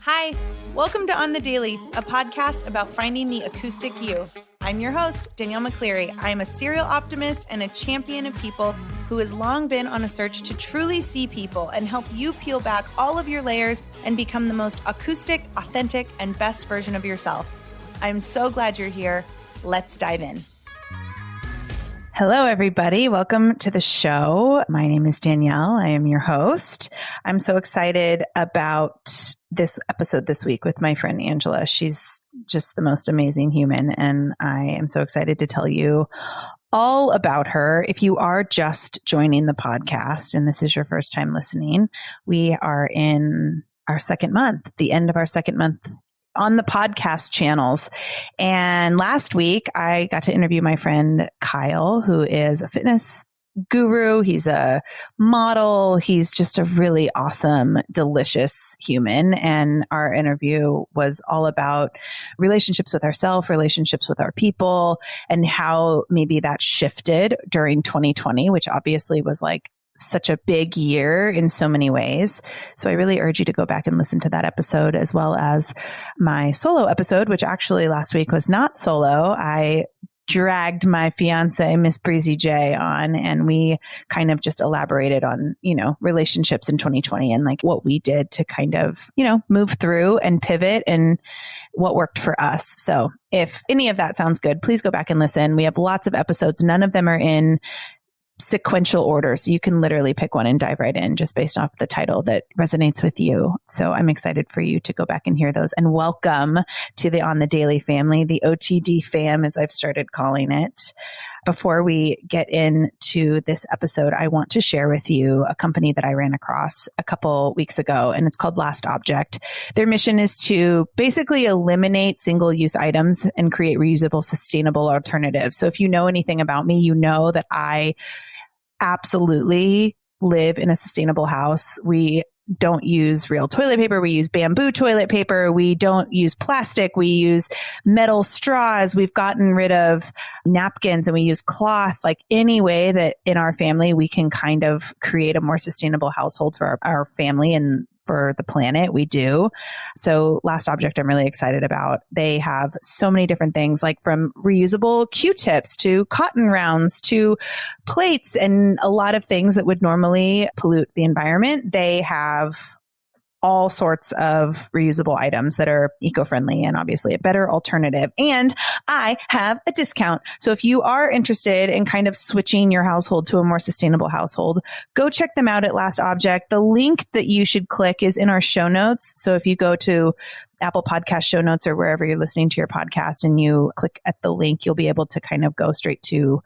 Hi, welcome to On the Daily, a podcast about finding the acoustic you. I'm your host, Danielle McCleary. I am a serial optimist and a champion of people who has long been on a search to truly see people and help you peel back all of your layers and become the most acoustic, authentic, and best version of yourself. I'm so glad you're here. Let's dive in. Hello, everybody. Welcome to the show. My name is Danielle. I am your host. I'm so excited about this episode this week with my friend Angela. She's just the most amazing human, and I am so excited to tell you all about her. If you are just joining the podcast and this is your first time listening, we are in our second month, the end of our second month on the podcast channels. And last week, I got to interview my friend Kyle, who is a fitness guru. He's a model. He's just a really awesome, delicious human. And our interview was all about relationships with ourselves, relationships with our people, and how maybe that shifted during 2020, which obviously was like such a big year in so many ways. So I really urge you to go back and listen to that episode, as well as my solo episode, which actually last week was not solo. I dragged my fiance, Miss Breezy J, on, and we kind of just elaborated on, relationships in 2020 and like what we did to kind of, move through and pivot and what worked for us. So if any of that sounds good, please go back and listen. We have lots of episodes. None of them are in sequential order. So you can literally pick one and dive right in just based off the title that resonates with you. So I'm excited for you to go back and hear those. And welcome to the On the Daily family, the OTD fam, as I've started calling it. Before we get into this episode, I want to share with you a company that I ran across a couple weeks ago, and it's called Last Object. Their mission is to basically eliminate single-use items and create reusable, sustainable alternatives. So if you know anything about me, you know that I absolutely live in a sustainable house. We don't use real toilet paper. We use bamboo toilet paper. We don't use plastic. We use metal straws. We've gotten rid of napkins and we use cloth. Like any way that in our family, we can kind of create a more sustainable household for our family and for the planet, we do. So Last Object, I'm really excited about. They have so many different things, like from reusable Q-tips to cotton rounds to plates and a lot of things that would normally pollute the environment. They have all sorts of reusable items that are eco-friendly and obviously a better alternative. And I have a discount. So if you are interested in kind of switching your household to a more sustainable household, go check them out at Last Object. The link that you should click is in our show notes. So if you go to Apple Podcast show notes or wherever you're listening to your podcast and you click at the link, you'll be able to kind of go straight to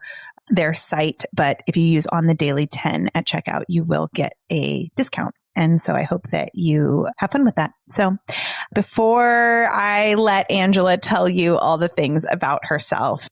their site. But if you use On the Daily 10 at checkout, you will get a discount. And so I hope that you have fun with that. So before I let Angela tell you all the things about herself,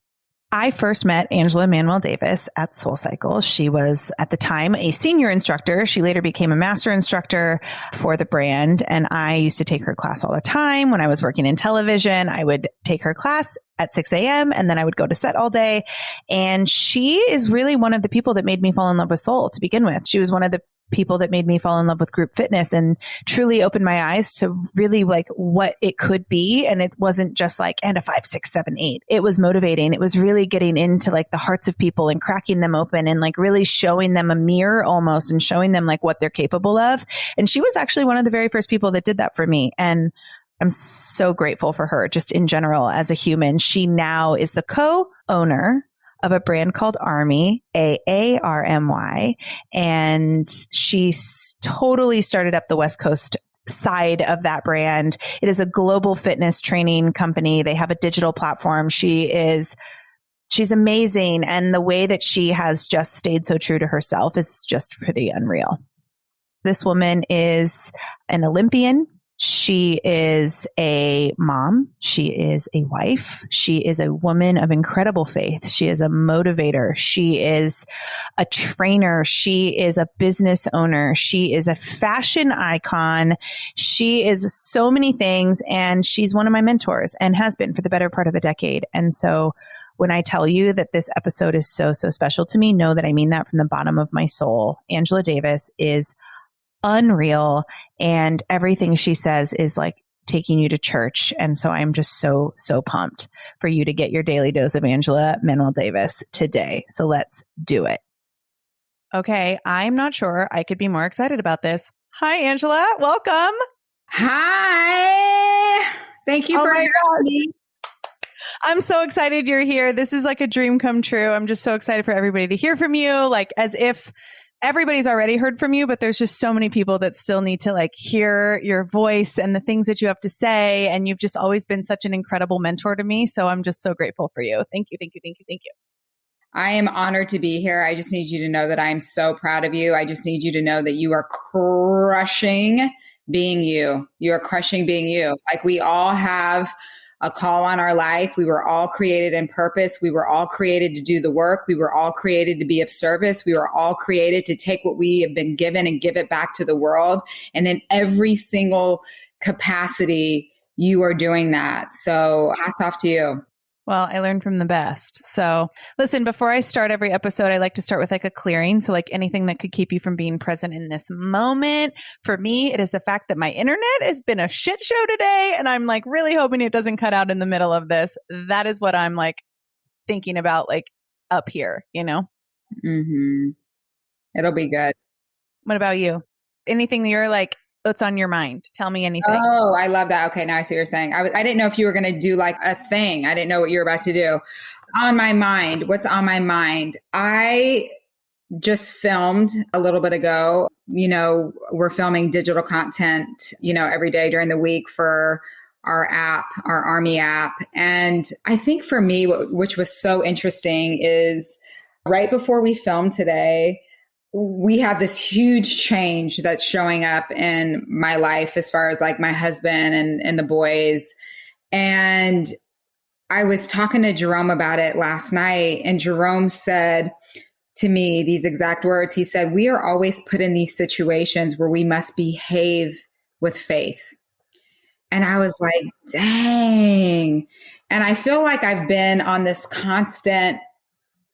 I first met Angela Manuel Davis at SoulCycle. She was at the time a senior instructor. She later became a master instructor for the brand. And I used to take her class all the time. When I was working in television, I would take her class at 6 a.m. and then I would go to set all day. And she is really one of the people that made me fall in love with soul to begin with. She was one of the people that made me fall in love with group fitness and truly opened my eyes to really like what it could be. And it wasn't just like, and a 5, 6, 7, 8. It was motivating. It was really getting into like the hearts of people and cracking them open and like really showing them a mirror almost and showing them like what they're capable of. And she was actually one of the very first people that did that for me. And I'm so grateful for her just in general as a human. She now is the co-owner of a brand called Army, AARMY. And she totally started up the West Coast side of that brand. It is a global fitness training company. They have a digital platform. She's amazing. And the way that she has just stayed so true to herself is just pretty unreal. This woman is an Olympian. She is a mom. She is a wife. She is a woman of incredible faith. She is a motivator. She is a trainer. She is a business owner. She is a fashion icon. She is so many things. And she's one of my mentors and has been for the better part of a decade. And so when I tell you that this episode is so, so special to me, know that I mean that from the bottom of my soul. Angela Davis is unreal. And everything she says is like taking you to church. And so I'm just so, so pumped for you to get your daily dose of Angela Manuel Davis today. So let's do it. Okay. I'm not sure I could be more excited about this. Hi, Angela. Welcome. Hi. Thank you for having me. I'm so excited you're here. This is like a dream come true. I'm just so excited for everybody to hear from you, like as if everybody's already heard from you, but there's just so many people that still need to like hear your voice and the things that you have to say. And you've just always been such an incredible mentor to me. So I'm just so grateful for you. Thank you. Thank you. Thank you. Thank you. I am honored to be here. I just need you to know that I'm so proud of you. I just need you to know that you are crushing being you. You are crushing being you. Like we all have a call on our life. We were all created in purpose. We were all created to do the work. We were all created to be of service. We were all created to take what we have been given and give it back to the world. And in every single capacity, you are doing that. So hats off to you. Well, I learned from the best. So listen, before I start every episode, I like to start with like a clearing. So like anything that could keep you from being present in this moment. For me, it is the fact that my internet has been a shit show today. And I'm like really hoping it doesn't cut out in the middle of this. That is what I'm like thinking about like up here, you know? Mm-hmm. It'll be good. What about you? Anything that you're like, what's on your mind? Tell me anything. Oh, I love that. Okay, now I see what you're saying. I didn't know if you were going to do like a thing. I didn't know what you were about to do. On my mind, what's on my mind? I just filmed a little bit ago. You know, we're filming digital content, you know, every day during the week for our app, our Army app. And I think for me, which was so interesting is right before we filmed today, we have this huge change that's showing up in my life as far as like my husband and the boys. And I was talking to Jerome about it last night, and Jerome said to me these exact words. He said, "We are always put in these situations where we must behave with faith." And I was like, dang. And I feel like I've been on this constant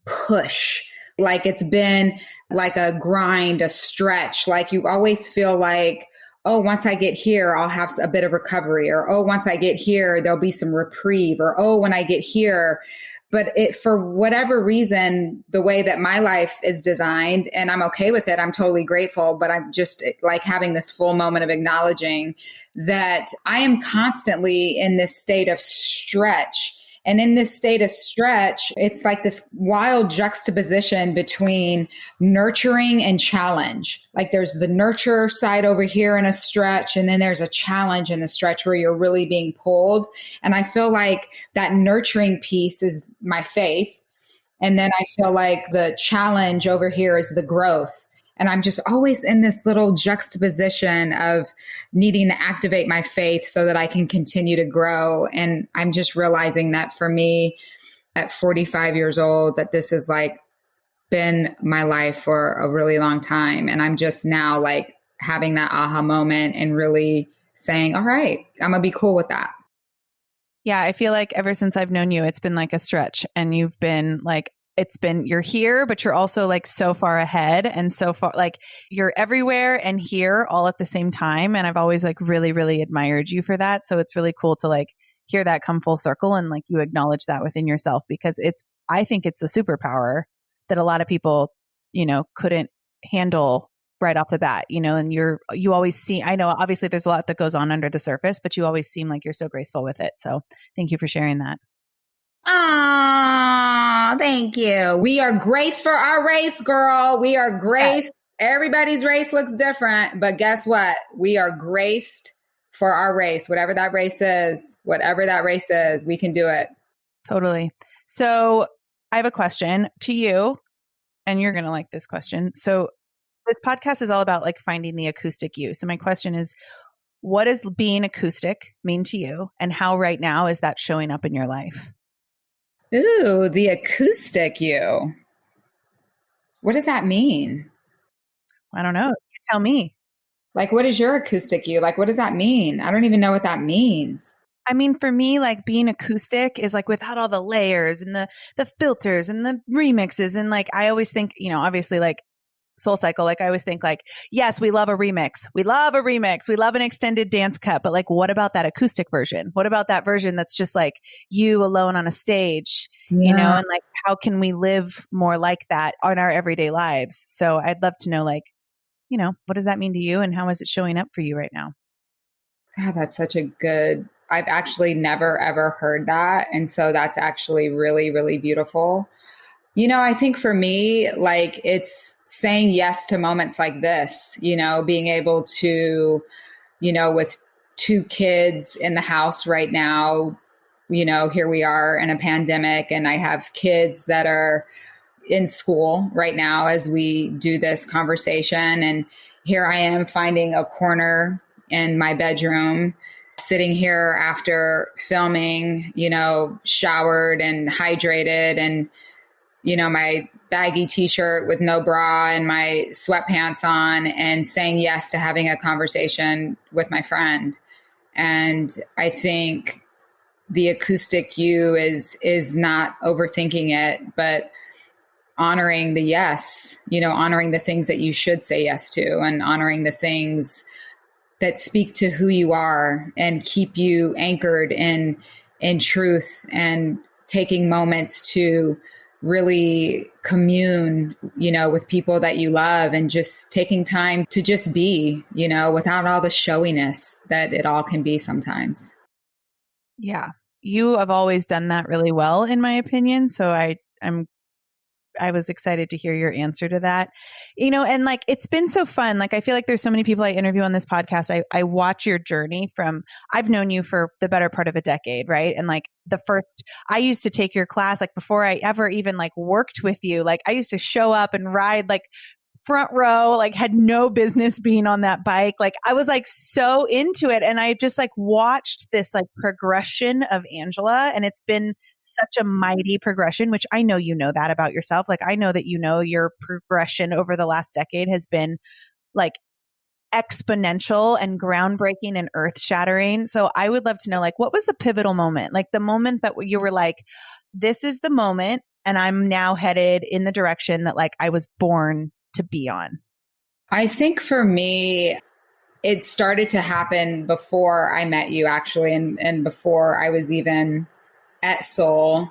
push. Like it's been like a grind, a stretch. Like you always feel like, oh, once I get here, I'll have a bit of recovery, or, oh, once I get here, there'll be some reprieve, or, oh, when I get here. But for whatever reason, the way that my life is designed, and I'm okay with it, I'm totally grateful, but I'm just like having this full moment of acknowledging that I am constantly in this state of stretch. And in this state of stretch, it's like this wild juxtaposition between nurturing and challenge. Like there's the nurture side over here in a stretch, and then there's a challenge in the stretch where you're really being pulled. And I feel like that nurturing piece is my faith. And then I feel like the challenge over here is the growth. And I'm just always in this little juxtaposition of needing to activate my faith so that I can continue to grow. And I'm just realizing that for me at 45 years old, that this has like been my life for a really long time. And I'm just now like having that aha moment and really saying, all right, I'm gonna be cool with that. Yeah, I feel like ever since I've known you, it's been like a stretch, and you've been like, you're here, but you're also like so far ahead and so far, like you're everywhere and here all at the same time. And I've always like really, really admired you for that. So it's really cool to like hear that come full circle and like you acknowledge that within yourself, because I think it's a superpower that a lot of people, you know, couldn't handle right off the bat, you know, and you always see, I know obviously there's a lot that goes on under the surface, but you always seem like you're so graceful with it. So thank you for sharing that. Oh, thank you. We are graced for our race, girl. We are graced. Yes. Everybody's race looks different, but guess what? We are graced for our race, whatever that race is, we can do it. Totally. So I have a question to you, and you're going to like this question. So this podcast is all about like finding the acoustic you. So my question is, what does being acoustic mean to you, and how right now is that showing up in your life? Ooh, the acoustic you. What does that mean? I don't know. You tell me. Like, what is your acoustic you? Like, what does that mean? I don't even know what that means. I mean, for me, like being acoustic is like without all the layers and the filters and the remixes. And like, I always think, you know, obviously like Soul Cycle, like I always think like, yes, we love a remix. We love a remix. We love an extended dance cut. But like, what about that acoustic version? What about that version that's just like you alone on a stage, Yeah. and like, how can we live more like that on our everyday lives? So I'd love to know, like, what does that mean to you and how is it showing up for you right now? God, that's such a good, I've actually never ever heard that. And so that's actually really, really beautiful. I think for me, like it's saying yes to moments like this, being able to, with two kids in the house right now, here we are in a pandemic, and I have kids that are in school right now as we do this conversation. And here I am finding a corner in my bedroom, sitting here after filming, showered and hydrated, and my baggy t-shirt with no bra and my sweatpants on, and saying yes to having a conversation with my friend. And I think the acoustic you is not overthinking it, but honoring the yes, honoring the things that you should say yes to, and honoring the things that speak to who you are and keep you anchored in truth, and taking moments to really commune, with people that you love, and just taking time to just be, without all the showiness that it all can be sometimes. Yeah. You have always done that really well, in my opinion. So I was excited to hear your answer to that, and like, it's been so fun. Like, I feel like there's so many people I interview on this podcast. I watch your journey I've known you for the better part of a decade. Right. And like I used to take your class, like before I ever even like worked with you, like I used to show up and ride like front row, like had no business being on that bike. Like I was like so into it. And I just like watched this like progression of Angela, and it's been such a mighty progression, which I know that about yourself. Like I know that your progression over the last decade has been like exponential and groundbreaking and earth shattering. So I would love to know, like, what was the pivotal moment? Like the moment that you were like, this is the moment, and I'm now headed in the direction that like I was born to be on. I think for me, it started to happen before I met you, actually, and before I was even at Soul.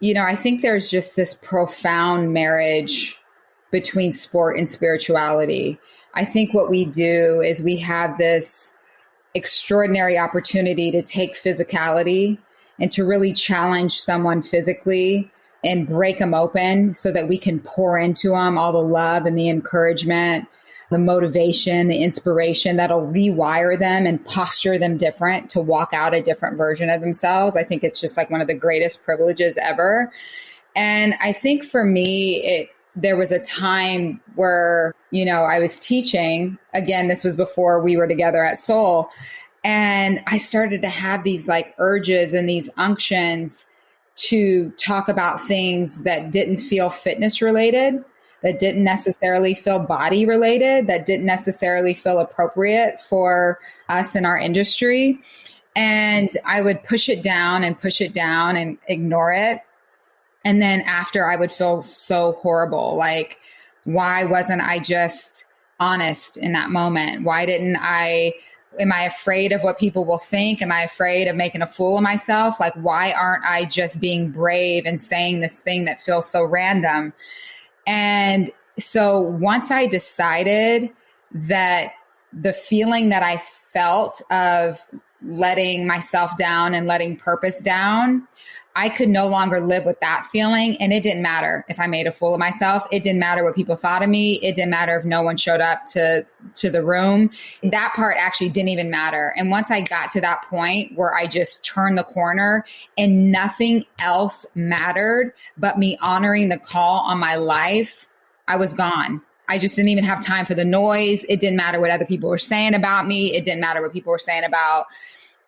I think there's just this profound marriage between sport and spirituality. I think what we do is we have this extraordinary opportunity to take physicality and to really challenge someone physically and break them open so that we can pour into them all the love and the encouragement, the motivation, the inspiration that'll rewire them and posture them different to walk out a different version of themselves. I think it's just like one of the greatest privileges ever. And I think for me, there was a time where, I was teaching. Again, this was before we were together at Soul. And I started to have these like urges and these unctions to talk about things that didn't feel fitness related, that didn't necessarily feel body related, that didn't necessarily feel appropriate for us in our industry. And I would push it down and ignore it. And then after, I would feel so horrible. Like, why wasn't I just honest in that moment? Am I afraid of what people will think? Am I afraid of making a fool of myself? Like, why aren't I just being brave and saying this thing that feels so random? And so once I decided that the feeling that I felt of letting myself down and letting purpose down, I could no longer live with that feeling. And it didn't matter if I made a fool of myself. It didn't matter what people thought of me. It didn't matter if no one showed up to the room. That part actually didn't even matter. And once I got to that point where I just turned the corner and nothing else mattered but me honoring the call on my life, I was gone. I just didn't even have time for the noise. It didn't matter what other people were saying about me. It didn't matter what people were saying about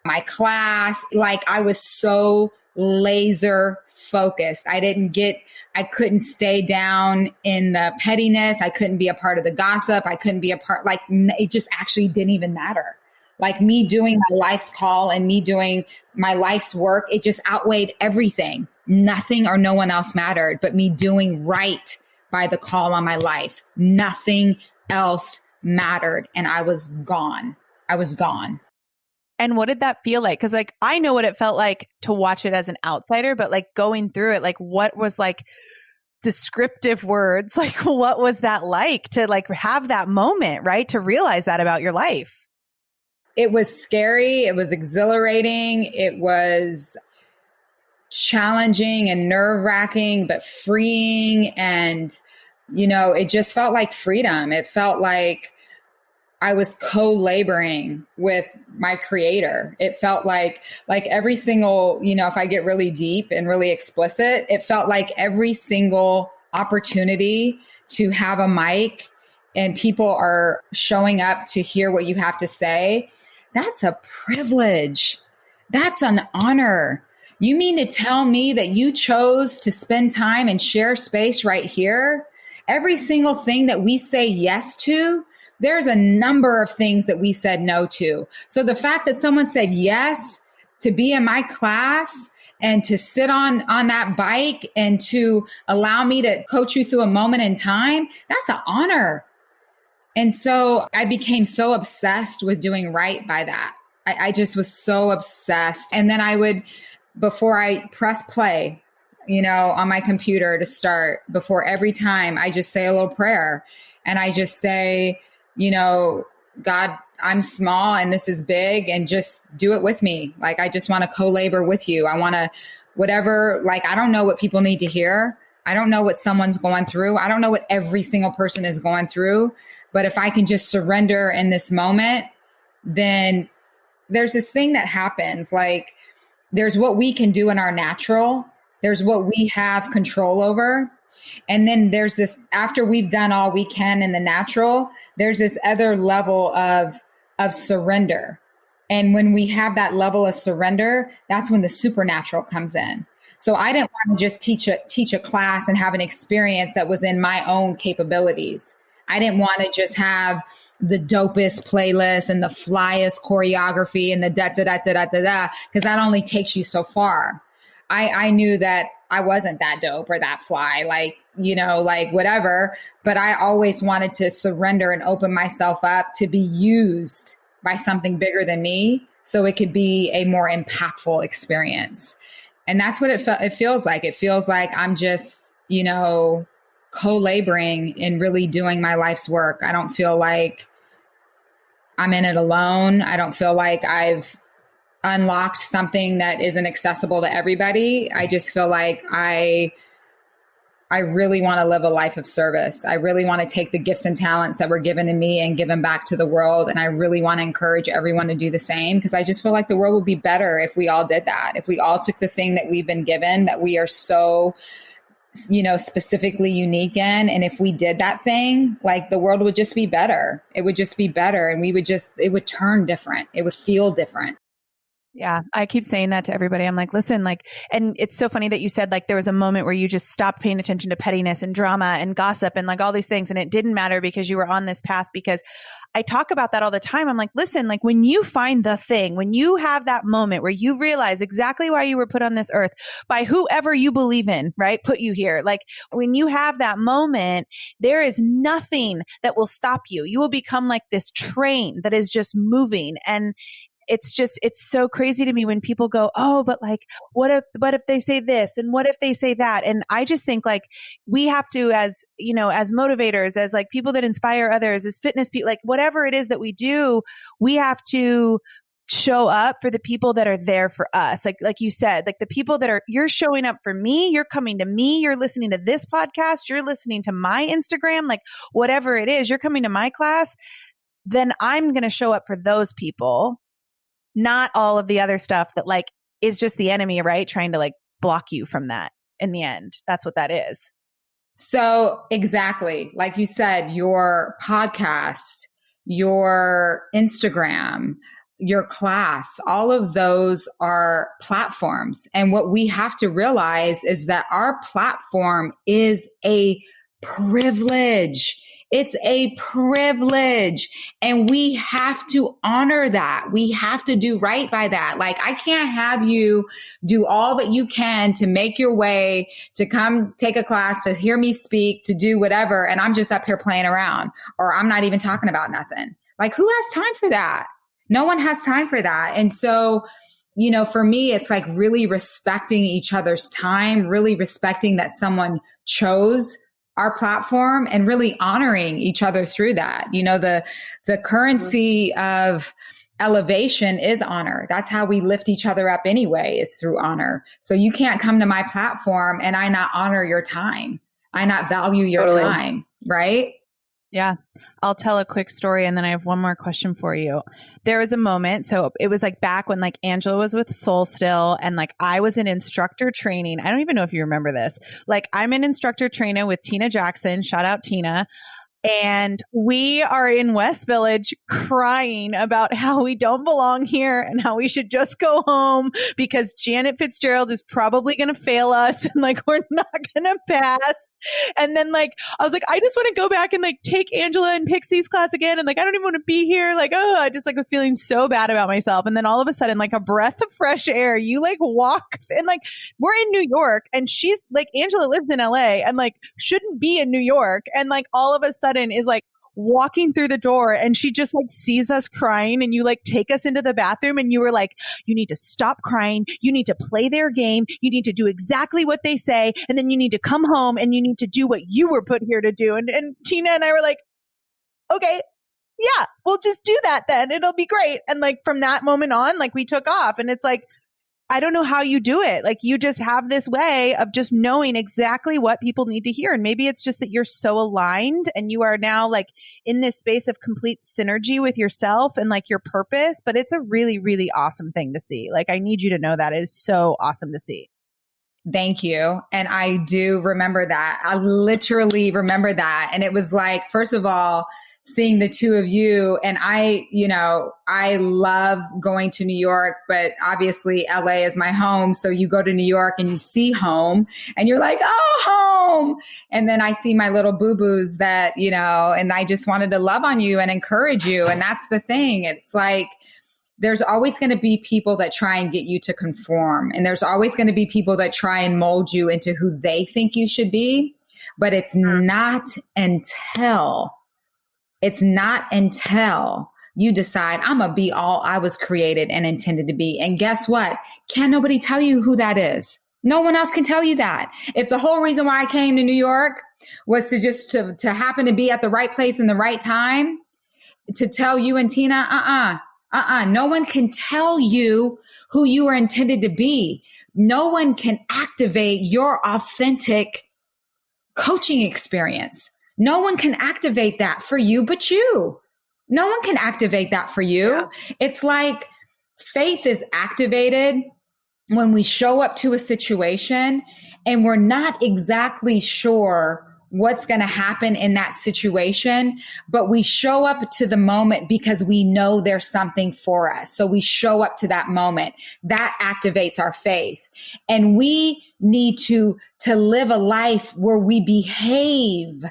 my class. Like, I was so laser focused. I couldn't stay down in the pettiness. I couldn't be a part of the gossip. I couldn't be it just actually didn't even matter. Like, me doing my life's call and me doing my life's work, it just outweighed everything. Nothing or no one else mattered but me doing right by the call on my life. Nothing else mattered. And I was gone. I was gone. And what did that feel like? Because like, I know what it felt like to watch it as an outsider, but like going through it, like what was like descriptive words? Like, what was that like to like have that moment, right? To realize that about your life? It was scary. It was exhilarating. It was challenging and nerve-wracking, but freeing. And, it just felt like freedom. It felt like I was co-laboring with my creator. It felt like every single, if I get really deep and really explicit, it felt like every single opportunity to have a mic and people are showing up to hear what you have to say. That's a privilege. That's an honor. You mean to tell me that you chose to spend time and share space right here? Every single thing that we say yes to, there's a number of things that we said no to. So the fact that someone said yes to be in my class and to sit on that bike and to allow me to coach you through a moment in time, that's an honor. And so I became so obsessed with doing right by that. I just was so obsessed. And then I would, before I press play, on my computer to start, before every time, I just say a little prayer. And I just say, God, I'm small and this is big, and just do it with me. Like, I just want to co-labor with you. I want to, whatever, like, I don't know what people need to hear. I don't know what someone's going through. I don't know what every single person is going through. But if I can just surrender in this moment, then there's this thing that happens. Like, there's what we can do in our natural. There's what we have control over. And then there's this, after we've done all we can in the natural, there's this other level of surrender. And when we have that level of surrender, that's when the supernatural comes in. So I didn't want to just teach a class and have an experience that was in my own capabilities. I didn't want to just have the dopest playlist and the flyest choreography and the because that only takes you so far. I knew that I wasn't that dope or that fly, like whatever, but I always wanted to surrender and open myself up to be used by something bigger than me so it could be a more impactful experience. And that's what it feels like. It feels like I'm just, co-laboring and really doing my life's work. I don't feel like I'm in it alone. I don't feel like I've unlocked something that isn't accessible to everybody. I just feel like I really want to live a life of service. I really want to take the gifts and talents that were given to me and give them back to the world. And I really want to encourage everyone to do the same, because I just feel like the world would be better if we all did that. If we all took the thing that we've been given, that we are so specifically unique in. And if we did that thing, like, the world would just be better. It would just be better. And it would turn different. It would feel different. Yeah. I keep saying that to everybody. I'm like, listen, like, and it's so funny that you said, like, there was a moment where you just stopped paying attention to pettiness and drama and gossip and like all these things. And it didn't matter because you were on this path. Because I talk about that all the time. I'm like, listen, like, when you find the thing, when you have that moment where you realize exactly why you were put on this earth by whoever you believe in, right? Put you here. Like, when you have that moment, there is nothing that will stop you. You will become like this train that is just moving. And it's so crazy to me when people go, oh, but like, what if they say this? And what if they say that? And I just think, like, we have to, as motivators, as like people that inspire others, as fitness people, like whatever it is that we do, we have to show up for the people that are there for us. Like you said, like the people that you're showing up for me, you're coming to me, you're listening to this podcast, you're listening to my Instagram, like whatever it is, you're coming to my class, then I'm going to show up for those people. Not all of the other stuff that like is just the enemy, right? Trying to like block you from that in the end. That's what that is. So exactly. Like you said, your podcast, your Instagram, your class, all of those are platforms. And what we have to realize is that our platform is a privilege. It's a privilege. And we have to honor that. We have to do right by that. Like, I can't have you do all that you can to make your way, to come take a class, to hear me speak, to do whatever. And I'm just up here playing around, or I'm not even talking about nothing. Like, who has time for that? No one has time for that. And so, you know, for me, it's like really respecting each other's time, really respecting that someone chose our platform, and really honoring each other through that. You know, the currency of elevation is honor. That's how we lift each other up anyway, is through honor. So you can't come to my platform and I not honor your time. I not value your time, right? Yeah. I'll tell a quick story and then I have one more question for you. There was a moment. So it was like back when like Angela was with Soul Still and like I was in instructor training. I don't even know if you remember this. Like I'm an instructor trainer with Tina Jackson. Shout out Tina. And we are in West Village crying about how we don't belong here and how we should just go home because Janet Fitzgerald is probably going to fail us and like we're not going to pass. And then like I was like, I just want to go back and like take Angela and Pixie's class again. And like, I don't even want to be here. Like, oh, I just like was feeling so bad about myself. And then all of a sudden, like a breath of fresh air, you like walk and like we're in New York and she's like, Angela lives in LA and like shouldn't be in New York. And like all of a sudden, is like walking through the door and she just like sees us crying and you like take us into the bathroom and you were like, you need to stop crying. You need to play their game. You need to do exactly what they say. And then you need to come home and you need to do what you were put here to do. And Tina and I were like, okay, yeah, we'll just do that then. It'll be great. And like from that moment on, like we took off and it's like, I don't know how you do it. Like you just have this way of just knowing exactly what people need to hear. And maybe it's just that you're so aligned and you are now like in this space of complete synergy with yourself and like your purpose. But it's a really, really awesome thing to see. Like I need you to know that it is so awesome to see. Thank you. And I do remember that. I literally remember that. And it was like, first of all, seeing the two of you, and I, you know, I love going to New York, but obviously LA is my home. So you go to New York and you see home and you're like, oh, home. And then I see my little boo-boos that, you know, and I just wanted to love on you and encourage you. And that's the thing. It's like, there's always going to be people that try and get you to conform. And there's always going to be people that try and mold you into who they think you should be. But it's not until you decide I'm going to be all I was created and intended to be. And guess what? Can't nobody tell you who that is. No one else can tell you that. If the whole reason why I came to New York was to happen to be at the right place in the right time, to tell you and Tina, no one can tell you who you are intended to be. No one can activate your authentic coaching experience. No one can activate that for you but you. No one can activate that for you. Yeah. It's like faith is activated when we show up to a situation and we're not exactly sure what's going to happen in that situation, but we show up to the moment because we know there's something for us. So we show up to that moment. That activates our faith. And we need to live a life where we behave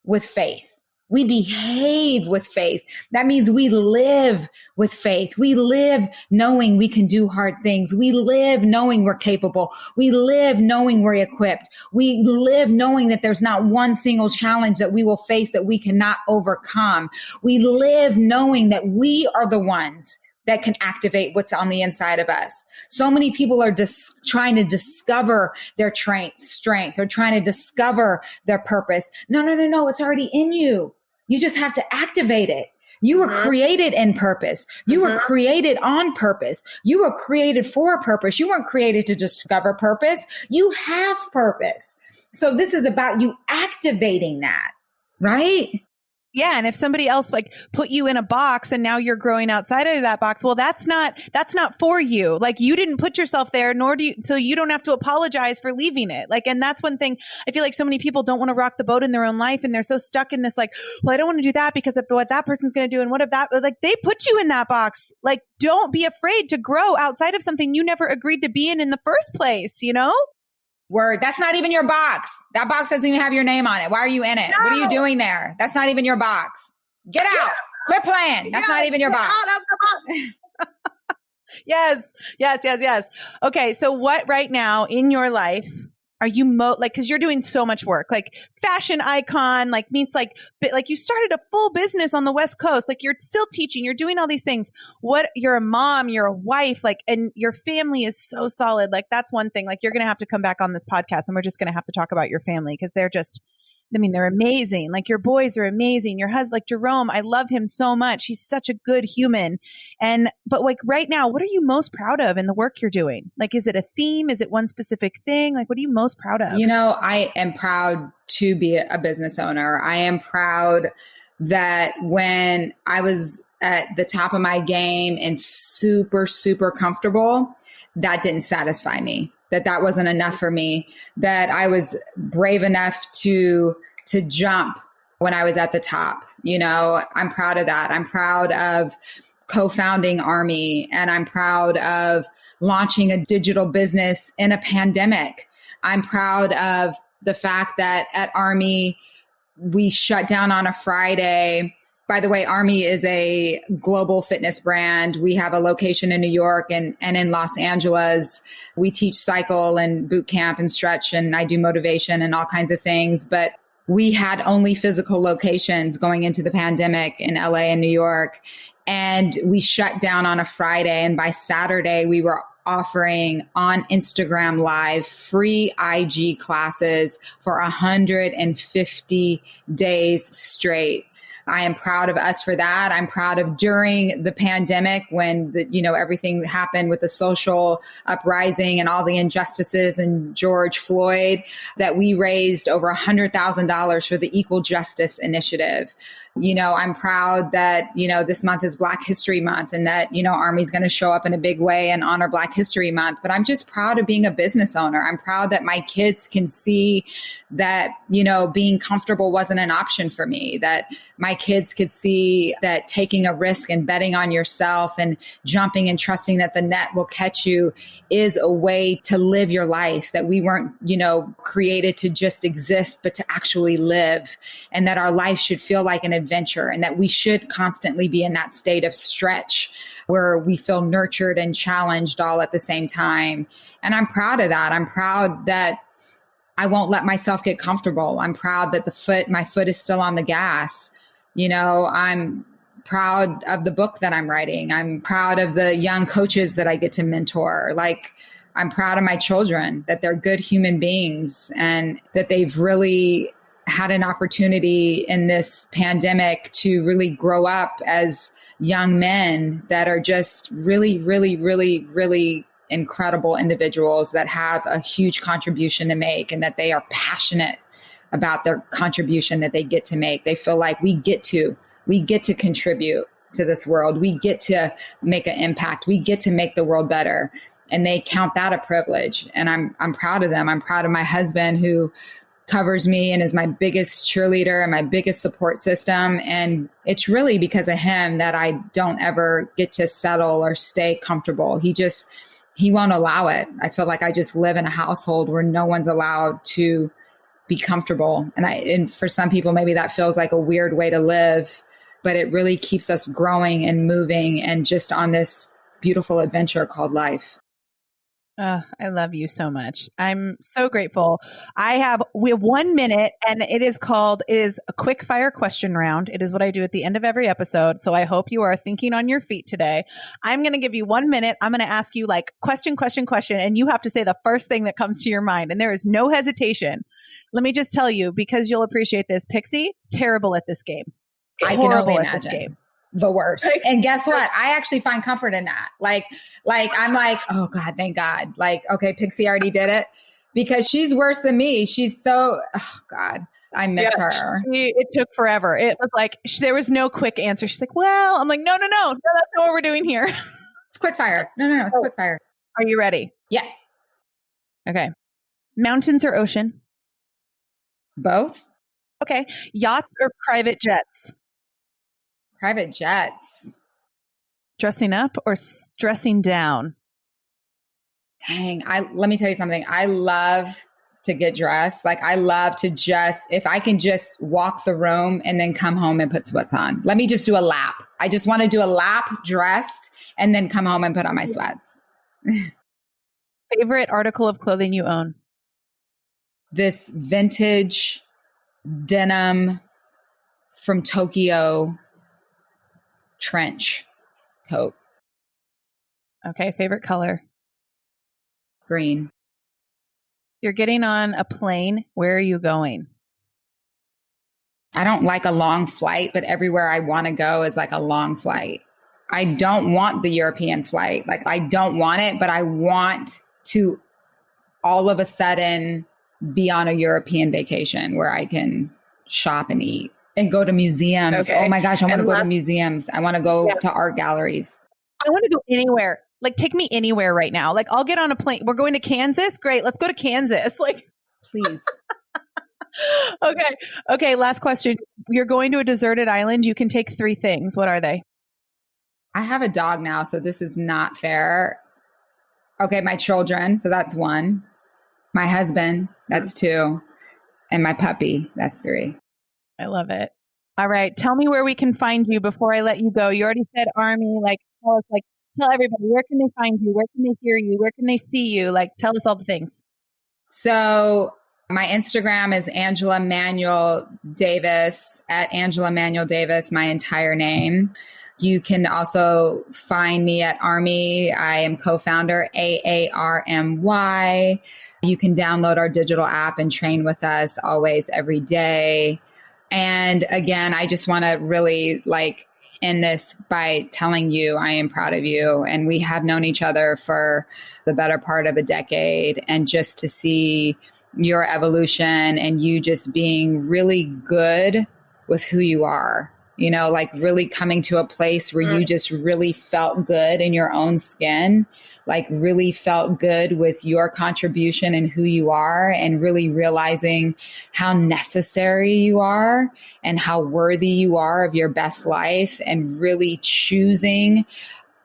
with faith. We behave with faith. That means we live with faith. We live knowing we can do hard things. We live knowing we're capable. We live knowing we're equipped. We live knowing that there's not one single challenge that we will face that we cannot overcome. We live knowing that we are the ones that can activate what's on the inside of us. So many people are trying to discover their strength or trying to discover their purpose. No. It's already in you. You just have to activate it. You were created in purpose. You were created on purpose. You were created for a purpose. You weren't created to discover purpose. You have purpose. So this is about you activating that, right? Yeah. And if somebody else like put you in a box and now you're growing outside of that box, well, that's not for you. Like you didn't put yourself there, nor do you, so you don't have to apologize for leaving it. Like, and that's one thing I feel like so many people don't want to rock the boat in their own life. And they're so stuck in this, like, well, I don't want to do that because of what that person's going to do. And what if that, like they put you in that box. Like, don't be afraid to grow outside of something you never agreed to be in the first place, you know? Word. That's not even your box. That box doesn't even have your name on it. Why are you in it? No. What are you doing there? That's not even your box. Get out. Quit playing. That's not even your box. Out of the box. Yes. Okay. So what right now in your life are you like, cause you're doing so much work, like fashion icon, like meets like you started a full business on the West Coast. Like you're still teaching, you're doing all these things. You're a mom, you're a wife, like, and your family is so solid. Like that's one thing, like you're going to have to come back on this podcast and we're just going to have to talk about your family. Cause they're amazing. Like your boys are amazing. Your husband, like Jerome, I love him so much. He's such a good human. But like right now, what are you most proud of in the work you're doing? Like, is it a theme? Is it one specific thing? Like, what are you most proud of? I am proud to be a business owner. I am proud that when I was at the top of my game and super, super comfortable, that didn't satisfy me. That wasn't enough for me, that I was brave enough to jump when I was at the top. I'm proud of that. I'm proud of co-founding Army, and I'm proud of launching a digital business in a pandemic. I'm proud of the fact that at Army, we shut down on a Friday. By the way, Army is a global fitness brand. We have a location in New York and in Los Angeles. We teach cycle and boot camp and stretch, and I do motivation and all kinds of things. But we had only physical locations going into the pandemic in LA and New York. And we shut down on a Friday. And by Saturday, we were offering on Instagram Live free IG classes for 150 days straight. I am proud of us for that. I'm proud of during the pandemic when everything happened with the social uprising and all the injustices and George Floyd, that we raised over $100,000 for the Equal Justice Initiative. I'm proud that, this month is Black History Month and that, Army's going to show up in a big way and honor Black History Month. But I'm just proud of being a business owner. I'm proud that my kids can see that, being comfortable wasn't an option for me, that my kids could see that taking a risk and betting on yourself and jumping and trusting that the net will catch you is a way to live your life, that we weren't, created to just exist, but to actually live, and that our life should feel like an adventure, and that we should constantly be in that state of stretch where we feel nurtured and challenged all at the same time. And I'm proud of that. I'm proud that I won't let myself get comfortable. I'm proud that my foot is still on the gas. I'm proud of the book that I'm writing. I'm proud of the young coaches that I get to mentor. Like, I'm proud of my children, that they're good human beings and that they've really had an opportunity in this pandemic to really grow up as young men that are just really, really, really, really incredible individuals that have a huge contribution to make, and that they are passionate about their contribution that they get to make. They feel like we get to contribute to this world. We get to make an impact. We get to make the world better. And they count that a privilege. And I'm proud of them. I'm proud of my husband, who covers me and is my biggest cheerleader and my biggest support system. And it's really because of him that I don't ever get to settle or stay comfortable. He won't allow it. I feel like I just live in a household where no one's allowed to be comfortable. And for some people, maybe that feels like a weird way to live, but it really keeps us growing and moving and just on this beautiful adventure called life. I love you so much. I'm so grateful. We have 1 minute, and it is a quick fire question round. It is what I do at the end of every episode. So I hope you are thinking on your feet today. I'm going to give you 1 minute. I'm going to ask you like question, and you have to say the first thing that comes to your mind. And there is no hesitation. Let me just tell you, because you'll appreciate this, Pixie, terrible at this game. I can only imagine. This game. The worst. And guess what? I actually find comfort in that. Like I'm like, oh God, thank God. Like, okay, Pixie already did it, because she's worse than me. She's so, oh God, I miss her. It took forever. It was like, there was no quick answer. She's like, well, I'm like, no, that's not what we're doing here. It's quick fire. No, it's quick fire. Are you ready? Yeah. Okay. Mountains or ocean? Both. Okay. Yachts or private jets? Private jets. Dressing up or dressing down? Dang. Let me tell you something. I love to get dressed. Like I love to if I can just walk the room and then come home and put sweats on. Let me just do a lap. I just want to do a lap dressed and then come home and put on my sweats. Favorite article of clothing you own? This vintage denim from Tokyo trench coat. Okay. Favorite color? Green. You're getting on a plane. Where are you going? I don't like a long flight, but everywhere I want to go is like a long flight. I don't want the European flight. Like I don't want it, but I want to all of a sudden be on a European vacation where I can shop and eat and go to museums. Okay. Oh my gosh, I want to go to museums. I want to go to art galleries. I want to go anywhere. Like take me anywhere right now. Like I'll get on a plane. We're going to Kansas. Great. Let's go to Kansas. Like please. Okay. Last question. You're going to a deserted island. You can take 3 things. What are they? I have a dog now, so this is not fair. Okay. My children. So that's 1. My husband. That's 2. And my puppy. That's 3. I love it. All right. Tell me where we can find you before I let you go. You already said Army. Like, tell everybody, where can they find you? Where can they hear you? Where can they see you? Like, tell us all the things. So my Instagram is Angela Manuel Davis, at Angela Manuel Davis, my entire name. You can also find me at Army. I am co-founder, AARMY. You can download our digital app and train with us always, every day. And again, I just want to really end this by telling you I am proud of you. And we have known each other for the better part of a decade. And just to see your evolution and you just being really good with who you are, really coming to a place where you just really felt good in your own skin, really felt good with your contribution and who you are, and really realizing how necessary you are and how worthy you are of your best life, and really choosing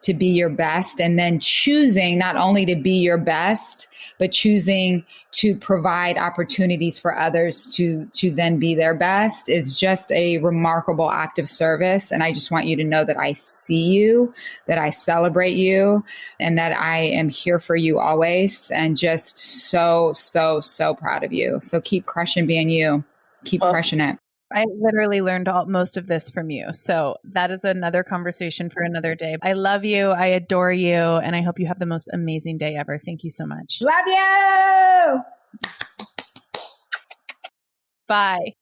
to be your best, and then choosing not only to be your best, but choosing to provide opportunities for others to then be their best is just a remarkable act of service. And I just want you to know that I see you, that I celebrate you, and that I am here for you always, and just so, so, so proud of you. So keep crushing being you. Keep crushing it. I literally learned most of this from you. So that is another conversation for another day. I love you. I adore you. And I hope you have the most amazing day ever. Thank you so much. Love you. Bye.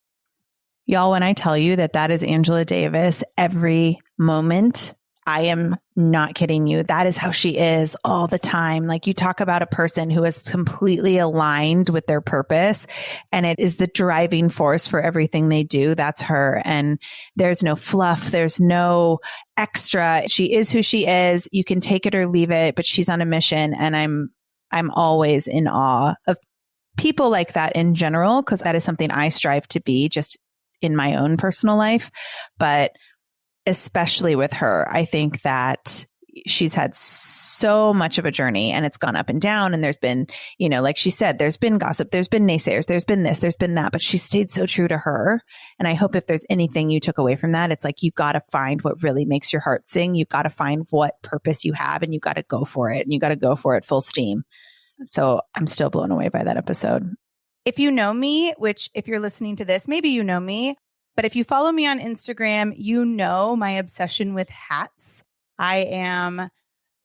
Y'all, when I tell you that is Angela Davis, every moment, I am not kidding you. That is how she is all the time. Like, you talk about a person who is completely aligned with their purpose, and it is the driving force for everything they do. That's her. And there's no fluff. There's no extra. She is who she is. You can take it or leave it, but she's on a mission. And I'm always in awe of people like that in general, because that is something I strive to be just in my own personal life. But especially with her, I think that she's had so much of a journey, and it's gone up and down. And there's been, like she said, there's been gossip, there's been naysayers, there's been this, there's been that, but she stayed so true to her. And I hope if there's anything you took away from that, it's like, you got to find what really makes your heart sing. You got to find what purpose you have, and you got to go for it, and you got to go for it full steam. So I'm still blown away by that episode. If you know me, which if you're listening to this, maybe you know me, but if you follow me on Instagram, you know my obsession with hats. I am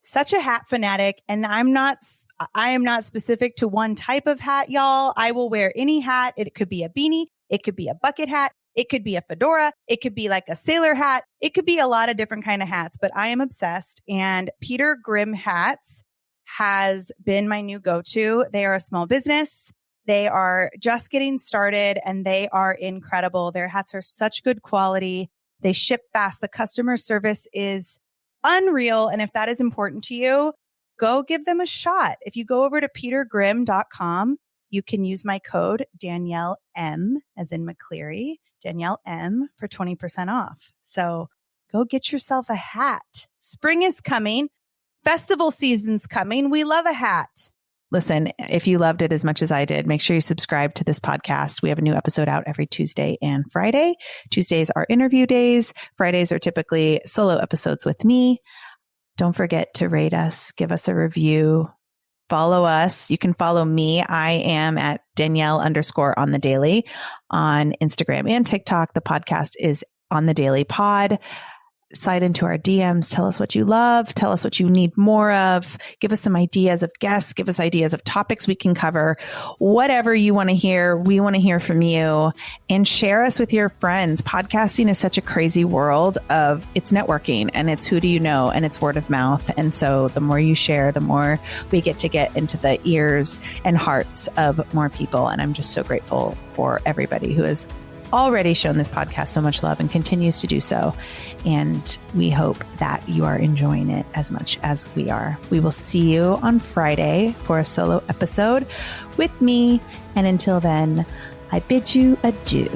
such a hat fanatic, and I am not specific to one type of hat, y'all. I will wear any hat. It could be a beanie. It could be a bucket hat. It could be a fedora. It could be like a sailor hat. It could be a lot of different kind of hats, but I am obsessed. And Peter Grimm Hats has been my new go-to. They are a small business. They are just getting started, and they are incredible. Their hats are such good quality. They ship fast. The customer service is unreal. And if that is important to you, go give them a shot. If you go over to petergrimm.com, you can use my code Danielle M, as in McCleary, Danielle M, for 20% off. So go get yourself a hat. Spring is coming. Festival season's coming. We love a hat. Listen, if you loved it as much as I did, make sure you subscribe to this podcast. We have a new episode out every Tuesday and Friday. Tuesdays are interview days. Fridays are typically solo episodes with me. Don't forget to rate us, give us a review, follow us. You can follow me. I am at Danielle_on-the-daily on Instagram and TikTok. The podcast is On the Daily Pod. Slide into our DMs. Tell us what you love. Tell us what you need more of. Give us some ideas of guests. Give us ideas of topics we can cover. Whatever you want to hear, we want to hear from you. And share us with your friends. Podcasting is such a crazy world of it's networking and it's who do you know and it's word of mouth. And so the more you share, the more we get into the ears and hearts of more people. And I'm just so grateful for everybody who has already shown this podcast so much love and continues to do so. And we hope that you are enjoying it as much as we are. We will see you on Friday for a solo episode with me. And until then, I bid you adieu.